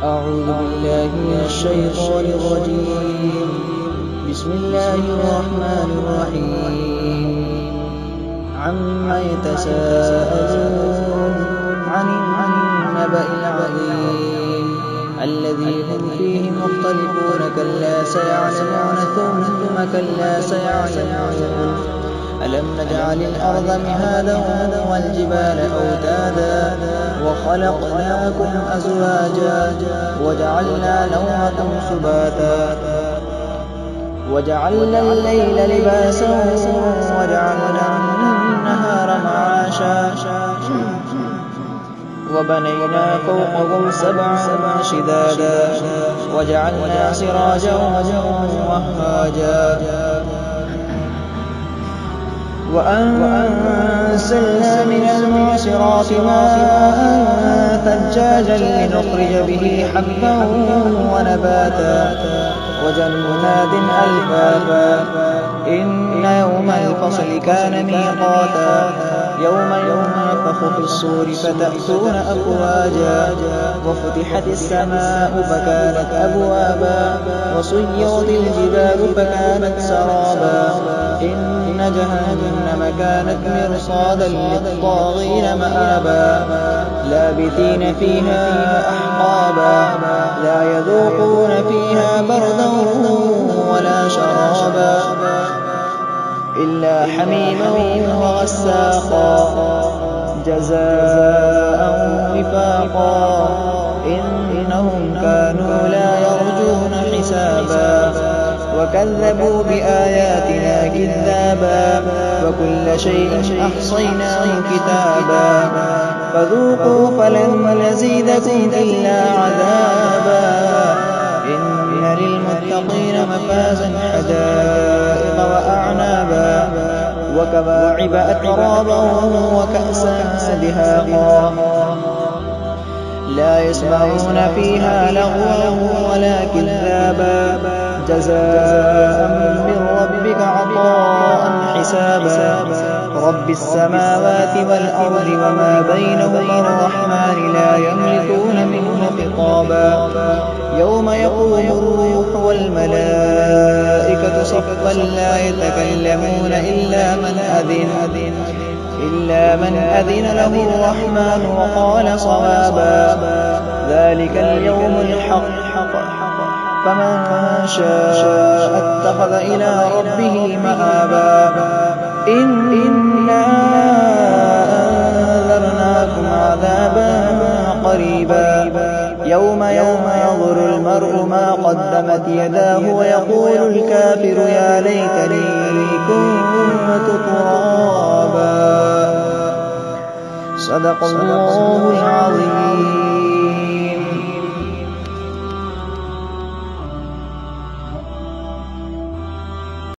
أعوذ بالله من الشيطان الرجيم. بسم الله الرحمن الرحيم. عما يتساءلون عن النبأ العظيم الذي هم فيه مختلفون كلا سيعلمون ثم كلا سيعلمون. ألم نجعل الأرض مهادا والجبال أوتادا وخلقناكم أزواجا وجعلنا نومكم سباتا وجعلنا الليل لباسا وجعلنا النهار معاشا وبنينا فوقهم سبعا شدادا وجعلنا سراجا وهاجا وأنزلنا من المعصرات ماء ثجاجا لنخرج به حبا ونباتا وجنات ألفافا. إن يوم الفصل كان ميقاتا يوم ينفخ في الصور فتأتون أفواجا وفتحت السماء فكانت أبوابا وسيرت الجبال فكانت سرابا. إن جهنم كانت مرصادا للطاغين مآبا لابثين فيها أحقابا لا يذوقون فيها بردا ولا شرابا إلا حميما وغساقا جزاء وفاقا. إنهم كانوا لا يرجون حسابا وكذبوا بآياتنا كذابا وكل شيء أحصيناه كتابا فذوقوا فلن نزيدكم إلا عذابا. إن للمتقين مفازا حدائق وأعنابا وكواعب أترابا وكأسا دهاقا لا يسمعون فيها لغوا ولا كذابا جزاء من ربك عطاء حسابا. رب السماوات والأرض وما بينهما الرحمن لا يملكون منه خطابا. يوم يقوم الروح والملائكة صفا لا يتكلمون إلا من أذن له الرحمن وقال صوابا. ذلك اليوم الحق فمن شاء اتخذ إلى ربه مآبا. إنا أنذرناكم عذابا قريبا يوم ينظر المرء ما قدمت يداه ويقول الكافر يا ليتني كنت ترابا. صدق الله العظيم.